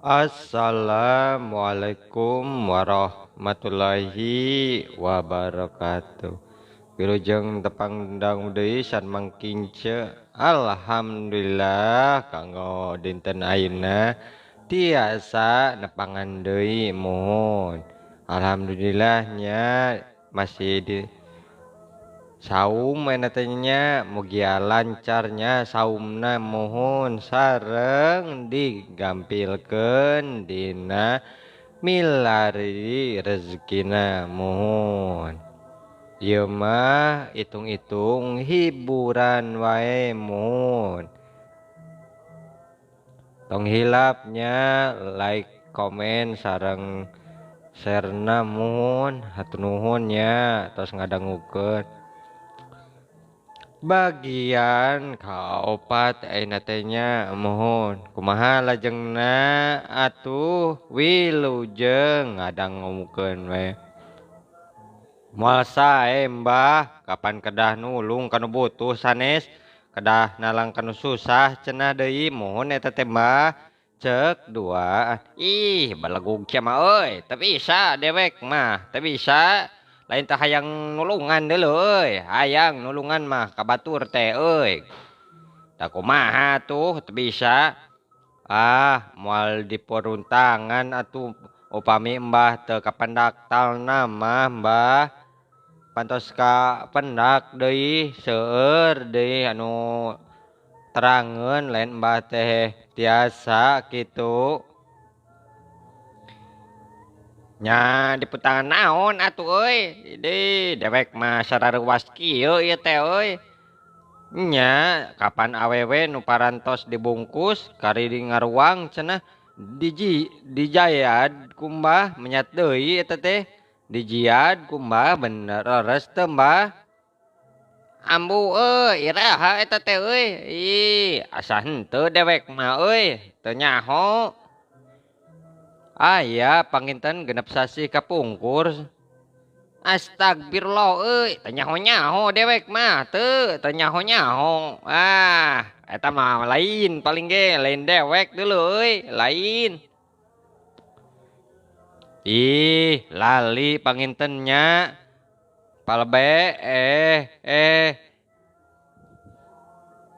Assalamualaikum warahmatullahi wabarakatuh. Wilujeng tepang dang deui san mangkince. Alhamdulillah kanggo dinten ayeuna tiasa nepangan deui mohon. Alhamdulillahnya masih di saum tanya mugia lancarnya saumna mohon sareng digampilkeun dina milari rezekina mohon. Ieu mah itung-itung hiburan wae mohon. Tong hilapnya like, komen sareng share-na mohon. Hatur nuhun nya tos ngadangukeun. Bagian kaopat ayeuna teh nya mohon kumaha lajengna atuh wilujeng ngadangukeun we. Moal sae Mbah kapan kedah nulung kanu butuh sanes kedah nalang kanu susah cenah deui mohon eta teh Mbah cek dua. Ih balegug cia mah euy teu bisa dewek mah teu bisa. Lain teh hayang nulungan deuleu euy, hayang nulungan mah ka batur teh euy. Da kumaha tuh teu bisa. Moal diperuntangan atuh upami Mbah teu kapendak talna mah Mbah pantos ka pendak deui seueur deui anu terangeun lain Mbah teh tiasa kitu. Nya diputangan naon atuh euy. Dewek mah sarareuwas kieu ieu teh euy. Nya kapan awewe nu parantos dibungkus kari di ngaruang cenah dijayad ku Mbah menyat deui eta teh. Dijiad ku Mbah bener leres teu Mbah. Ambu euy iraha eta teh euy. Ih asa henteu dewek mah euy teu nyaho. Aya panginten genep sasi kapungkur. Astagfirullah euy teu nyaho-nyaho dewek mah teu nyaho-nyaho. Eta mah lain paling ge lain dewek deuleu euy lain. Ih lali panginten nya palebe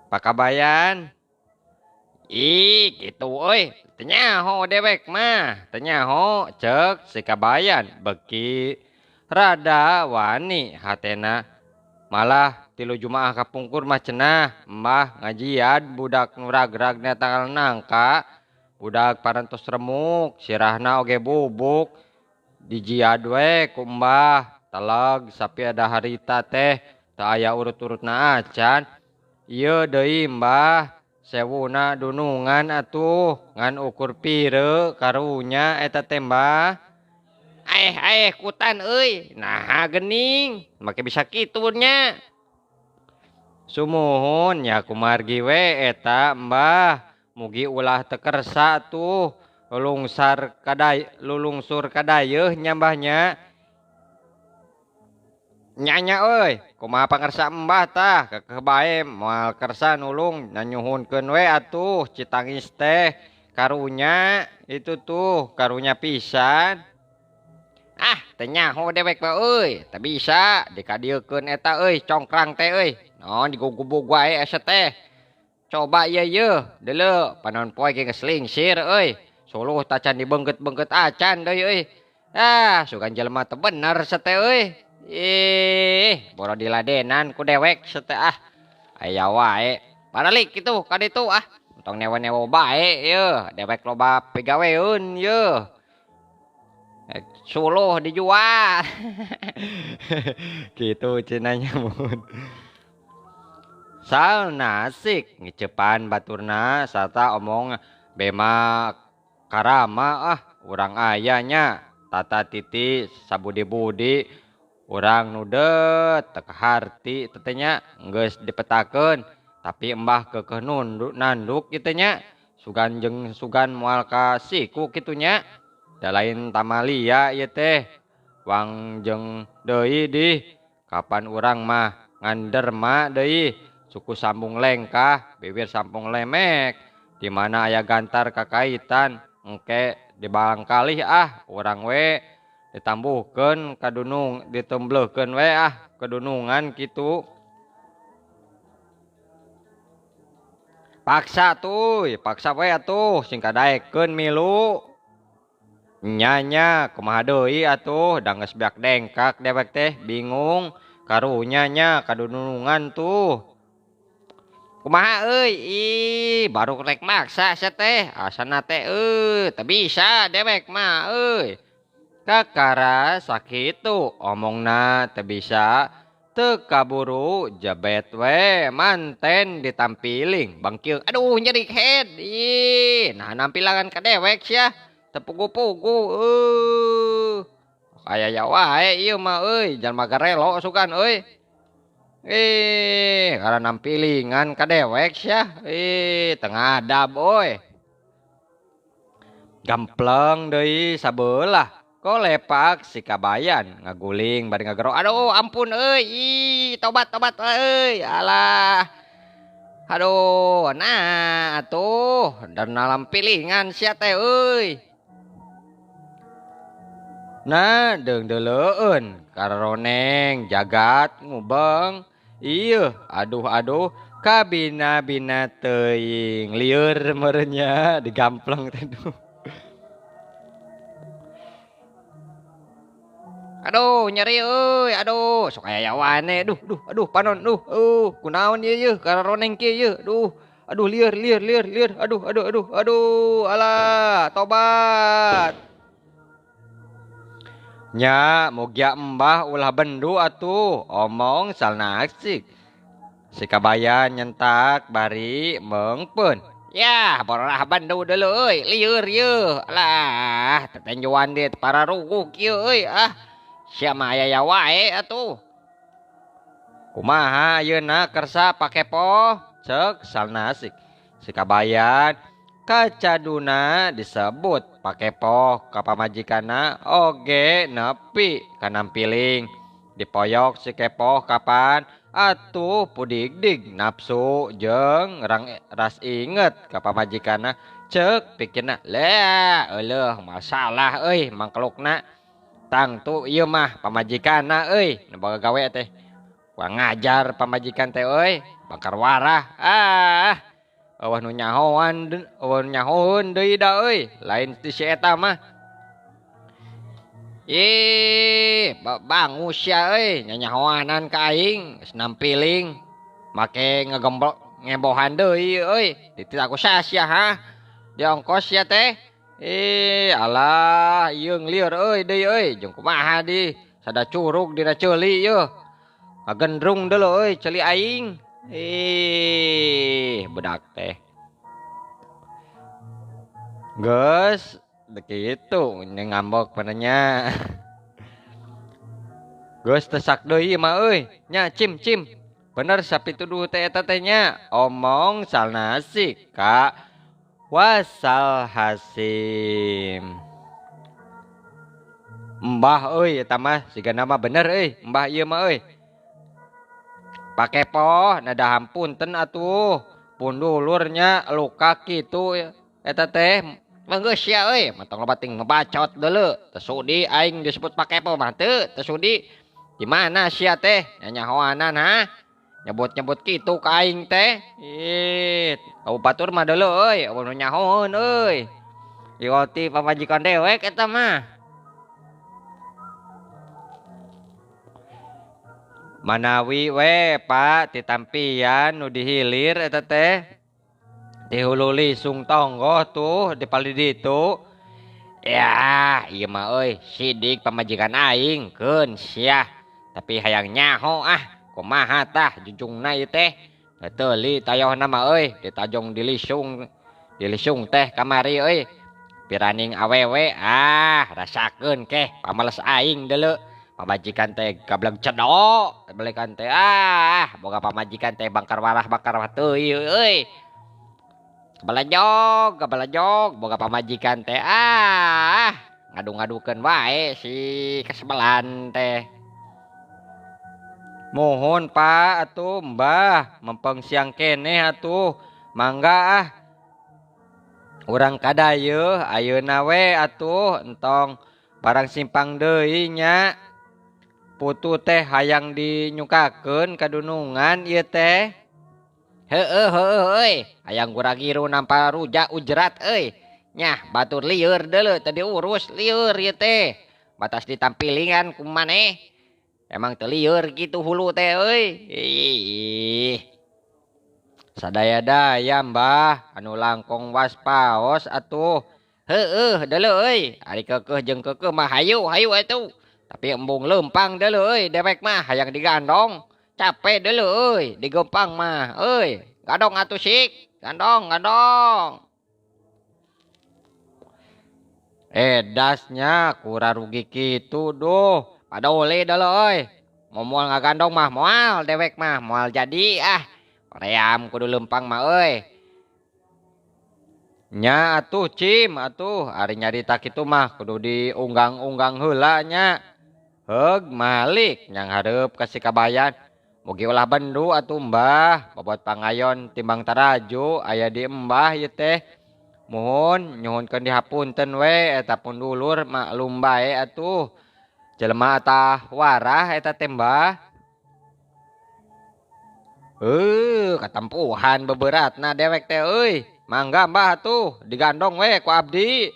pakabayan. Ih kitu euy teu nyaho dewek mah teu nyaho cek si kabayan beki rada wani hatena. Malah 3 Jumaah kapungkur mah cenah Mbah ngajiad budak nu ragragna tanggal nangka budak parantos remuk sirahna oge bubuk dijiad we ku Mbah teleg sapi ada harita teh teu aya urut-urutna acan. Ieu deui Mbah sewuna dunungan atuh ngan ukur pireu karunya eta teh Mbah. Kutan euy naha geuning make bisa kitu nya. Sumuhun nya kumargi we eta Mbah mugi ulah teu kersa tuh lulungsur kadayeuh nya Mbah nya. Nya euy kumaha pangersa Mbah tah kebae moal kersa nulung nyuhunkeun we atuh Citangis teh karunya itu tuh karunya pisan. Teu nyaho dewek mah euy teu bisa dikadiekeun eta euy congkrang teh euy naon digugubug wae asa teh. Coba ieu deuleu panon poe ge geus lingsir euy suluh tacan dibeungkeut-beungkeut acan deui euy. Sugan jelema teu bener sateh euy. Boro diladenan ku dewek sateh aya wae. Balik kitu ka ditu tong newa-newa bae yeuh dewek loba pigaweun yeuh. Suluh dijual. Gitu cenanya mun. Salna asik ngecepan baturna sarta omong bema karama urang ayanya tata titi sabudi-budi urang nu det teu kaharti teh nya geus dipetakeun tapi Mbah keukeuh nanduk kitu nya sugan jeung sugan moal ka siku kitu nya. Da lain tamalia ieu teh wang jeung deui di kapan urang mah nganderma deui suku sambung lengkah bibir sambung lemek di mana aya gantar kakaitan engke dibalangkalih urang we ditambuhkeun kadunung ditembeleukeun we kedunungan kitu. Paksa paksa we atuh sing kadaekeun milu. Nyanya kumaha deui atuh da geus beak dengkak dewek teh bingung karunya nya kadunungan tuh. Kumaha euy? Baru rek maksa sia teh. Asana teh teu bisa dewek mah euy. Kakara sakitu omongna teu bisa. Teu kaburu jabet we manten ditampiling bangkieu. Aduh nyeri head. Nah nampilangan ka dewek sia. Teu pugu-pugu. Aya wae ieu mah euy, jalma garelo sugan euy. Karena nampilingan ka dewek sia. Teu ngadab oy. Gampleng deui sabelah. Ko lepak si kabayan ngaguling bari ngagero. Aduh ampun euy. Tobat euy. Alah. Aduh, nah atuh dan dalam pilingan sia teh euy. Nah, deung deuleueun karoneng jagat ngubeng. Ieu, aduh kabina-bina teuing lieur merenya digampleng teh duh. Aduh nyeri euy, aduh sok aya yawane aduh panon kunaon ieu karoneng kieu aduh lieur aduh alah tobat. Nya mugia embah ulah bendu atuh omong salna asik. Si kabayan nyentak bari meungpeun. Yah borah bendu deuleu euy lieur ieu. Alah tetenjuan di para ruguk ieu euy sia mah aya wae atuh. Kumaha ayeuna kersa pake poh ceuk salna asik. Si kabayan kacaduna disebut pake poh ka pamajikanna oge nepi ka nampiling. Dipoyok si kepoh kapan atuh pudigdig nafsu jeung ras inget ka pamajikanna ceuk pikirna euleuh masalah euy mangkelukna tangtu ieu mah pamajikanna euy nu boga gawe teh kurang ngajar pamajikan teh euy bakar warah eueuh nu nyahoan deui da euy lain ti si eta mah bangus sia euy nyanyahoanan ka aing geus nampiling make ngebohan deui euy ditita ku sia diongkos sia teh alah ieu ngelieur euy deui euy jeung kumaha di sada curug dina ceuli ieu ngagendrung deuleu euy ceuli aing budak teh geus kitu ngambok pananya. Geus tesak deui mah euy nya cim bener sapituduh teh eta teh nya omong salna asik ka wasal hasim. Mbah euy eta mah sigana mah bener euy mbah ieu mah euy pake poh nada hampunten atuh pun dulurnya luka kitu eta teh manggeus sia euy mantong loba ting ngebacot deuleu teu sudi aing disebut pake poh mah teu sudi. Di mana sia teh nyanyahoanan nyebut kitu ka aing teh kau batur mah deuleu euy nu nyahoeun euy iwati pamajikan dewek eta mah. Manawi we Pak titampian nu dihilir eta teh di hulu lisung tonggo tuh di pali ditu ya ieu mah euy sidik pamajikan aing keun sia tapi hayang nyaho kumaha tah junjungna ieu teh teuli tayohna mah euy ditajong dilisung teh kamari euy piraning awewe rasakeun keh pamales aing deuleu pamajikan teh gablang cedok balikan teh boga pamajikan teh bakar warah teuy euy gabalajog boga pamajikan teh ngadu-ngadukeun wae si kasebelan teh. Mohon Pak atuh Mbah mempeng siang keneh atuh mangga Urang kadayeuh ayeuna we atuh entong barang simpang deui nya. Putu teh hayang dinyukakeun kadunungan ieu teh. Heueuh euy, hayang urang ngiru nampa rujak ujrat euy. Nyah batur lieur deuleu teu diurus lieur ieu teh. Batas ditampilingan ku maneh. Emang teu lieur kitu hulu teh euy. Ih. Sadaya-daya Mbah, anu langkung waspaos atuh. Heueuh deuleu euy, ari keukeuh jeung keukeuh mah hayu atuh. Tapi embung leumpang deuleu euy, dewek mah hayang digandong. Capek deuleu euy, digempang mah euy. Gandong atuh sik, gandong. Dasnya kurang rugi kitu duh. Padole deuleu euy. Moal ngagandong mah moal dewek mah moal jadi ah. Ream kudu lempang mah euy. Nya atuh cim atuh ari nyarita kitu mah kudu diunggang-unggang heula nya. Heug malik nyang hareup ka si kabayan. Mugi ulah bendu atuh Mbah, bobot pangayon timbang taraju aya di Mbah ieu teh. Muhun nyuhunkeun dihapunten we eta pun dulur maklum bae atuh. Jelema tah warah eta teh Mbah. Katempuhan beberatna dewek teh euy. Mangga Mbah atuh digandong we ku abdi.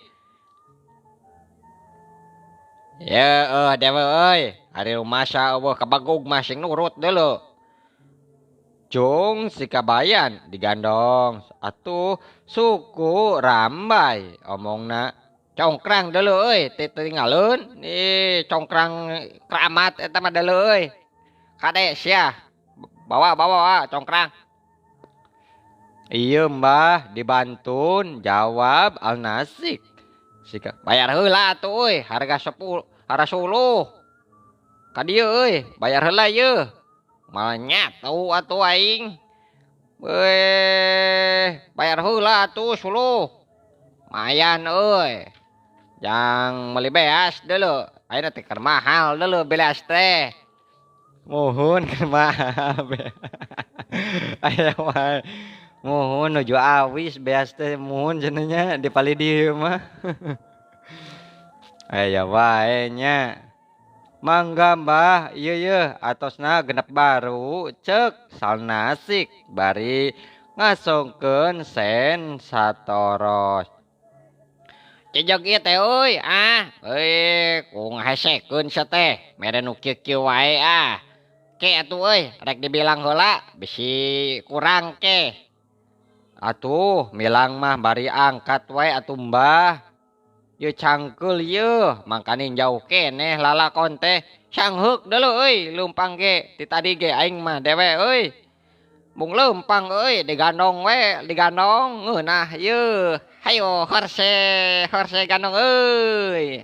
Ya dewe euy, ari rumasa eueuh kabagug mah sing nurut deuleu. Jung si kabayan digandong atuh suku rambai omongna congkrang deuleu euy teu tinggalun nih congkrang keramat eta mah deuleu euy. Kade sia bawa congkrang. Iya Mbah dibantun jawab Al Nasik. Sika bayar heula atuh euy harga 10 ka dieu euy bayar heula yeuh. Mal nyatu atuh aing. Bayar heula atuh 10. Mayan euy. Yang meuli beas deuleu. Ayeuna teh keur mahal deuleu beas teh. Muhun keur mahal. Aya mah muhun nuju awis beas teh muhun cenah dipali dieu mah. Aya wae nya. Mangga Mbah, ieu atosna genep baru ceuk Sal Nasik bari ngasongkeun sen satoros. Cijog ieu teh euy ku ngahesekeun sia teh mere nu kieu-kieu wae Ke atuh euy rek dibilang heula bisi kurang ke. Atuh milang mah bari angkat wae atuh Mbah. Ye cangkeul ye mangkani jauh keneh lalakon teh sangheuk deuleu euy leumpang ge ti tadi ge aing mah dewe euy mung leumpang euy digandong we digandong ngeunah ye hayo horse gandong euy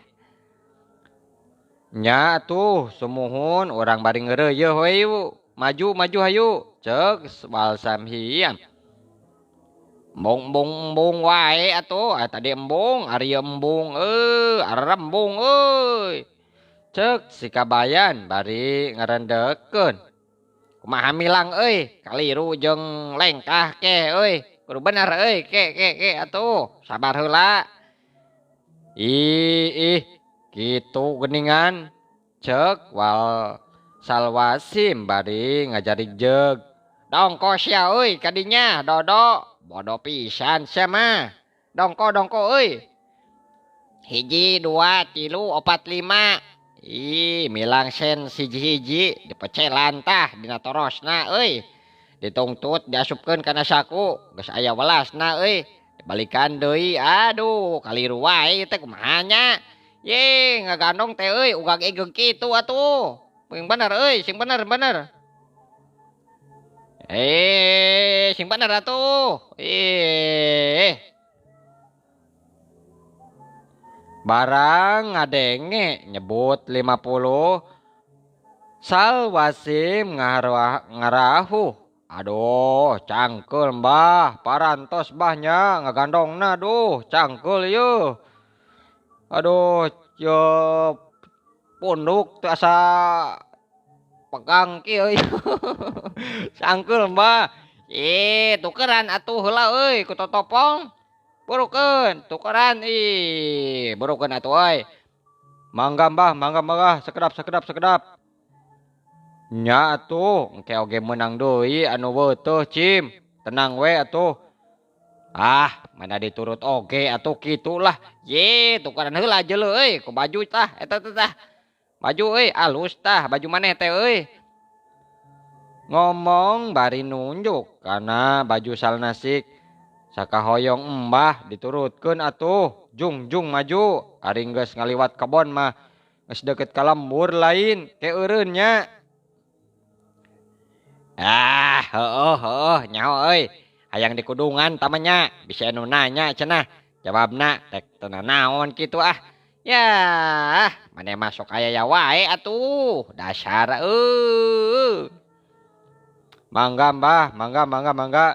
nya tuh sumuhun urang bari ngeureuyeuh we maju hayu ceuk wal samhian. Embung wae atuh tadi embung ari embung arembung euy ceuk si kabayan bari ngarendekeun kumaha milang euy kaliru jeung lengkah ke euy kudu bener euy ke atuh sabar heula ih kitu geuningan ceuk wal Salwasim bari ngajari jeug dongko sia euy kadinya dodo bodoh pisan sia mah. Dongko euy. 1 2 3 4 5. Milang sen hiji-hiji dipecelan tah dina torosna euy. Ditungtut diasupkeun kana saku, geus aya welasna euy. Dibalikan deui. Aduh, kaliru wae teh kumaha nya? Ye, ngagandong teh euy ugag egeg kitu atuh. Sing bener euy, sing bener. Sing bener atuh. Barang ngadenge nyebut 50. Salwasim ngarahu. Aduh, cangkeul Mbah, parantos Mbahnya ngagandongna duh, cangkeul yeuh. Aduh, yo punduk teu asa pegang kieu. Cangkeul Mbah. Tukeran atuh heula euy ku totopong. Burukeun tukeran burukeun atuh euy. Mangga Mbah, mangga mangga, sakedap sakedap sakedap. Nya atuh, engke oge meunang deui anu weutuh Cim. Tenang we atuh. Ah, mana diturut oge atuh kitu lah. Ye, tukeran heula jeuleuh euy, ku baju tah eta tah. Baju euy, alus tah baju maneh teh euy. Ngomong bari nunjuk kana baju salnasik. Sakahoyong embah diturutkeun atuh. Jung jung maju, ari geus ngaliwat kebon mah geus deukeut ka lembur lain, ke eureun nya. Ah, heueuh nyaho euy. Hayang dikudungan tamanya, bisa anu nanya cenah. Jawabna tek teu naon kitu ah. Yah, maneh masuk aya ya wae atuh. Dasar Mangga Mbah, mangga mangga mangga.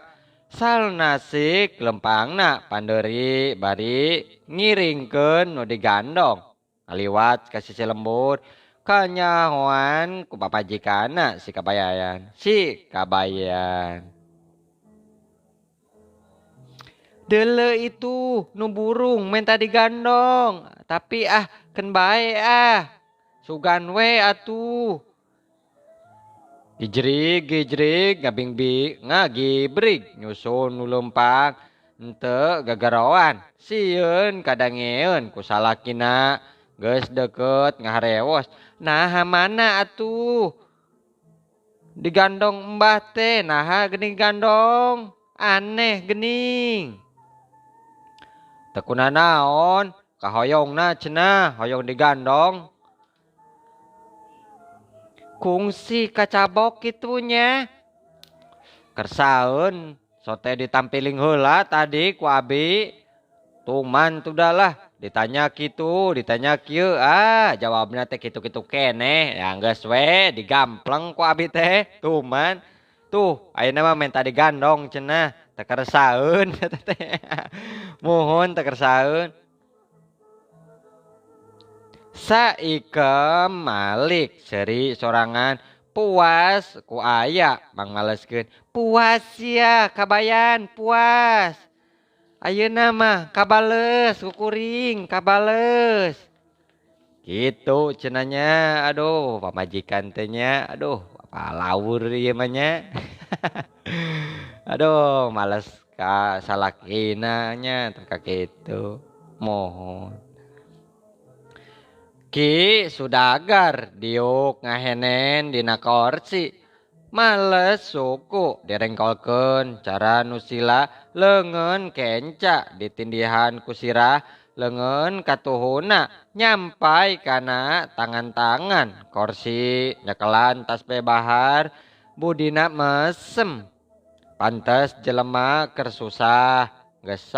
Salnasik lempangna pandeuri bari ngiringkeun nu digandong. Ngaliwat ka sisi lembur. Kanyahoan ku papajikana si kabayan. Si kabayan. Deuleu itu nu burung menta digandong. Tapi keun bae Sugan we atuh. Gijrig gijrig ngagibrig nyusun nu lempang henteu gagaroan. Sieun kadangeun ku salakina geus deukeut ngaharewos. Naha mana atuh? Digandong embah teh naha geuning gandong. Aneh geuning. Teu kunanaon, kahoyongna cenah, hoyong digandong. Kungsi kacabok kitunya. Kersaeun, sote ditampiling heula tadi ku abi. Tuman tudahlah, ditanya kitu, ditanya kieu, jawabna teh kitu-kitu keneh. Ya geus we digampleng ku abi teh. Tuman. Tuh, ayeuna mah menta digandong cenah, teu kersaeun eta teh. Muhun teu kersaeun. Saikem Malik seri sorangan puas ku aya mangaleskeun puas ya kabayan puas ayeuna mah kabales ku kuring kabales gitu cenanya. Aduh pamajikan teh nya aduh palawur ieu mah nya. Aduh males ka salakina nya teu kakitu mohon. Ki sudagar diuk ngahenen dina korsi. Males suku direngkolkeun cara nusila leungeun kenca ditindihan ku sirah leungeun katuhuna nyampai kana tangan-tangan korsi nyekelan tasbih bahar budina mesem. Pantes jelema keur susah geus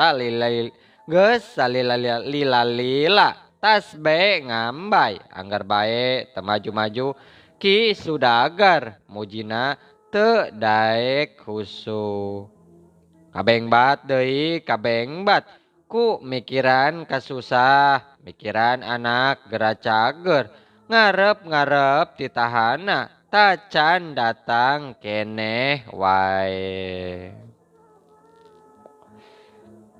salila tasbe ngambai anggar bae teu maju-maju ki sudagar mujina teu daek husu. Kabengbat deui kabengbat ku mikiran kasusah mikiran anak geracager ngarep-ngarep titahana tacan datang keneh wae.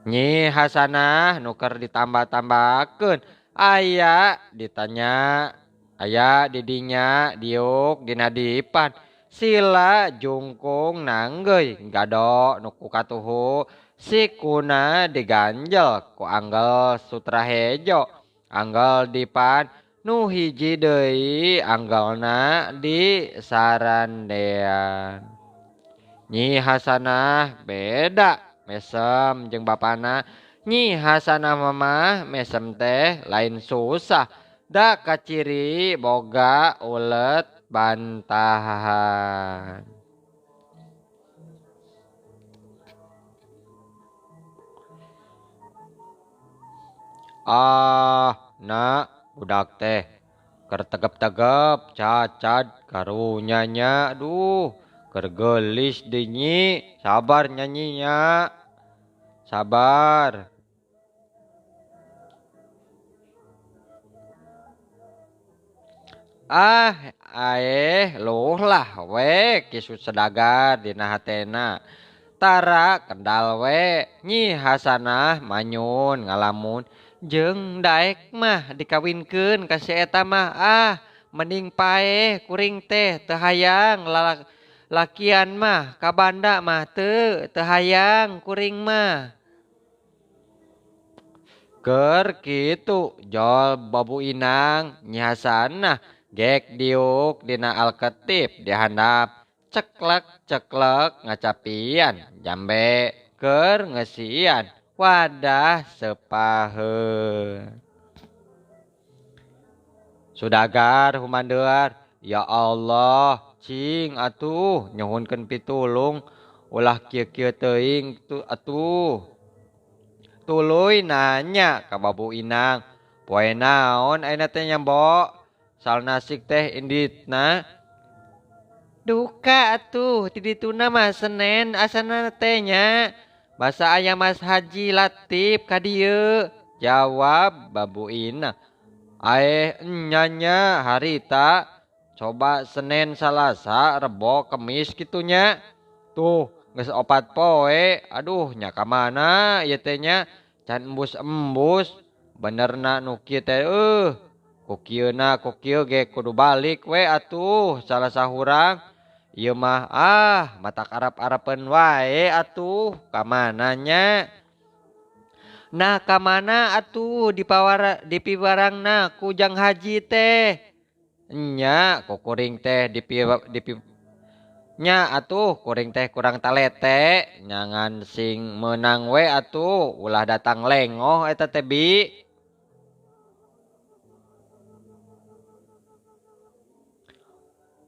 Nyi Hasanah nuker ditambah-tambahkeun aya ditanya aya didinya diuk dina dipan sila jungkung nanggeuy gado nuku katuhu sikuna diganjel ku anggel sutrahejo anggel dipan nu hiji deui anggelna di sarandean. Nyi Hasanah beda mesem jeung bapana. Nyi Hasanah mamah mesem teh lain susah da kaciri boga ulet bantahan. Na budak teh keur tegep-tegep cacad karunyanya aduh keur geulis deui Nyi sabar nyanyinya sabar. Luh lah we kisu sedagar dina hatena tara kendal we Nyi Hasanah manyun ngalamun jeung daek mah dikawinkeun ka si eta mah mending pae kuring teh teu hayang lakian mah ka banda mah teu hayang kuring mah. Keur kitu jol Babu Inang Nyi Hasanah gek diuk dina Alketip dihandap ceklek ngacapian jambe keur ngesian wadah sepaheun. Sudagar humandeuar ya Allah cing atuh nyuhunkeun pitulung ulah kieu-kieu teuing atuh. Tuluy nanya ka Babu Inang, poe naon ayeuna teh nya Mbok? Salnasik teh inditna. Duka atuh di dituna mah Senen asana teh nya. Basa aya Mas Haji Latif ka dieu. Jawab Babu Inang. Nya harita coba Senen Salasa Rebo Kemis kitunya. Tuh geus 4 poe. Aduh nya ka mana ieu teh nya? Can embus-embus benerna nu kieu teh ku kieu ge kudu balik we atuh salah sahurang ieu mah matak arep-arepeun wae atuh ka mana nya. Nah ka mana atuh dipiwarangna ku Jang Haji teh? Nya ku kuring teh nya atuh kuring teh kurang talete nyangan sing menang we atuh ulah datang lengoh eta teh Bi.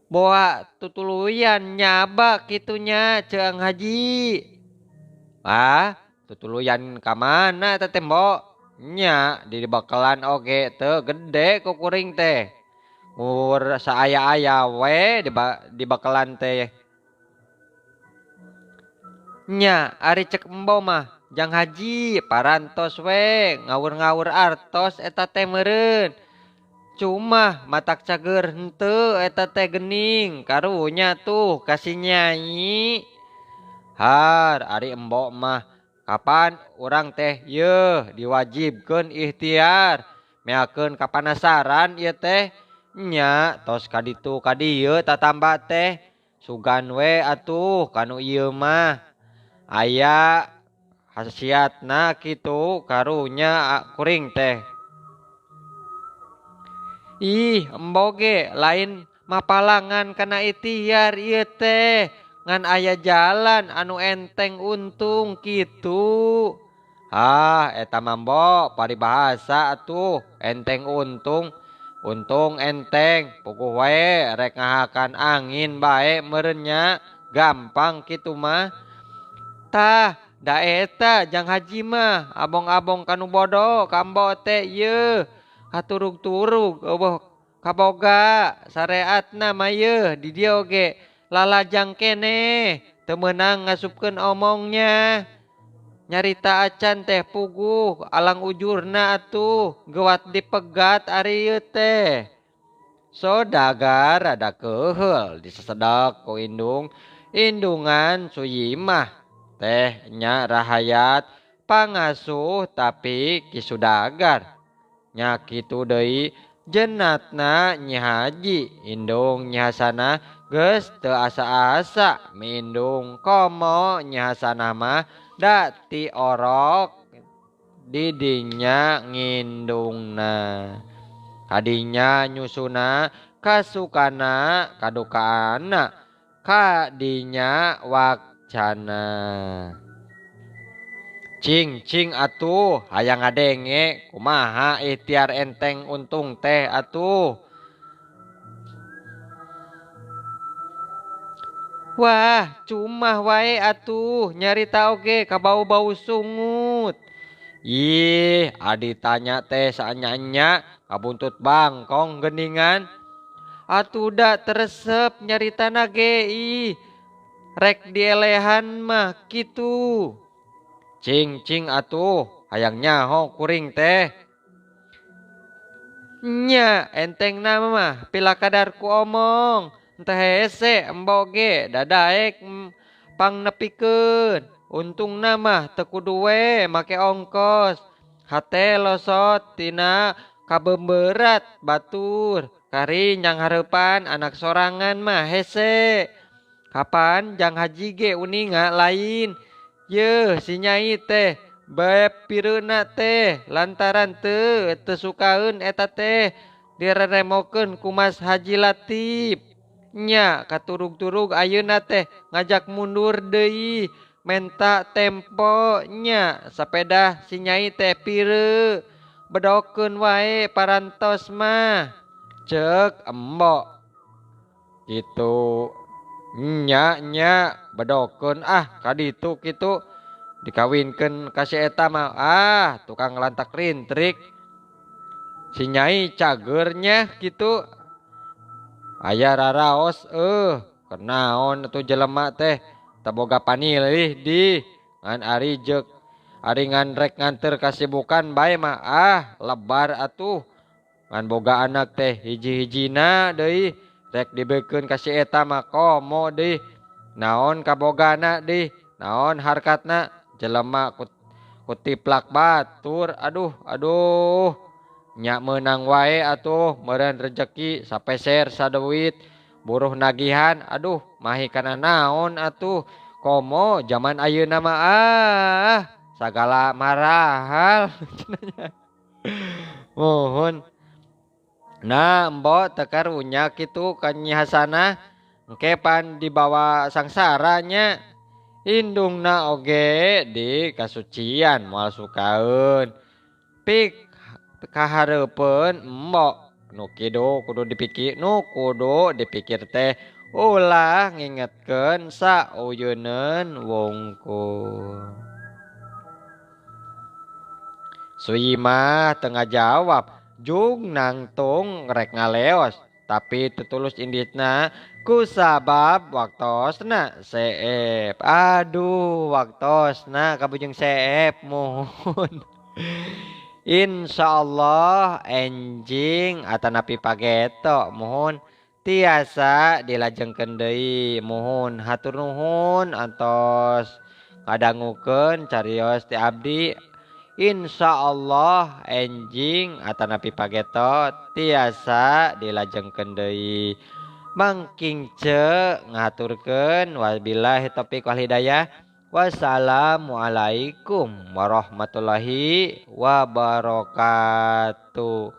Boa tutuluyan nyaba kitunya Ceung Haji. Tutuluyan ka mana eta teh Mbok? Nya di bakalan oge teu gede ku kuring teh. Mur saaya-aya we di bakalan teh. Nya ari cek embo mah Jang Haji parantos we ngawur-ngawur artos eta teh meureun. Cuma matak cager henteu eta teh geuning karunya tuh kasih Nyai. Har ari embo mah kapan urang teh yeuh diwajibkeun ikhtiar meakeun kapanasaran ieu teh. Nya tos kaditu kadieu tatamba teh sugan we atuh kanu ieu mah aya khasiatna kitu karunya kuring teh. Embo ge lain mapalangan kana ikhtiar ieu teh ngan aya jalan anu enteng untung kitu. Eta mah Mbok paribahasa atuh enteng untung. Untung enteng puguh wae rek ngahakan angin bae meureun nya gampang kitu mah. Tah da eta Jang Haji mah abong-abong kanu bodo ka Mbok teh ieu katurug-turug eueuh kaboga sareatna mah yeuh di dieu oge lalajang keneh teu meunang ngasupkeun omongnya. Nyarita acan teh puguh alang ujurna atuh geuwat dipegat ari ieu teh. Sodagar rada keheul disesedek ku indungan Suyimah teh nya rahayat pangasuh tapi ki Sudagar. Nya kitu deui jenatna Nyi Haji indung Nyi Hasanah geus teu asa-asa mindung komo Nyi Hasanah mah da ti orok di dinya ngindungna. Kadinya nyusuna kasukana kadukaana kadinya wakcana. Cing atuh hayang ngadenge kumaha ikhtiar enteng untung teh atuh. Wah cumah wae atuh nyarita oge ka bau-bau sungut. Adi tanya teh saanya kabuntut bangkong geningan. Atuh da teresep nyaritana ge rek dielehan mah kitu. Cing atuh hayang nyaho kuring teh. Nya enteng nama mah pila kadar ku omong. Entah hese embo ge dadaek pang nepikeun. Untung mah teu kudu we make ongkos. Hate losot tina kabemberat batur. Kari nyang hareupan anak sorangan mah hese. Kapan jang haji ge uninga lain. Yeuh si nyai teh beb pireuna teh lantaran teu sukaeun eta teh direremokeun ku Mas Haji Latif. Nya katurug-turug ayeuna teh ngajak mundur deui menta tempo nya sapeda si nyai teh pireu bedokeun wae parantos mah ceuk embok gitu. Nya bedokeun kaditu kitu dikawinkeun ka si eta mah tukang lantak rintrik si nyai cagernya gitu. Aya raraos kenaon atuh jelema teh teu boga panilih di ngan ari jeuk ari ngan rek nganter kasibukan bae mah lebar atuh ngan boga anak teh hiji-hijina deui rek dibeukeun ka si eta mah komo deui naon kabogana deui naon harkatna jelema kutiplak batur aduh nya meunang wae atuh meureun rezeki sapeser saduit buruh nagihan mahi kana naon atuh komo zaman ayeuna mah sagala marahal mohon. Nah embok teu karunya kitu ka Nyi Hasanah engke pan dibawa sangsaranya indungna oge di kasucian moal sukaeun pik kahareupeun embok nu kudu dipikir teh ulah ngingetkeun sauyeuneun wungkul. Suimah tengah jawab jung nangtung rek ngaleos tapi tutulus inditna ku sabab waktosna seep. Waktosna kabujeng seep mohon. Insyaallah enjing atanapi pageto mohon tiasa dilajengkeun deui mohon hatur nuhun antos ngadangukeun carios ti abdi. Insyaallah enjing atanapi pageto tiasa dilajengkeun deui mangking ceuk ngaturkeun wabillahi taufiq wal hidayah. Wassalamualaikum warahmatullahi wabarakatuh.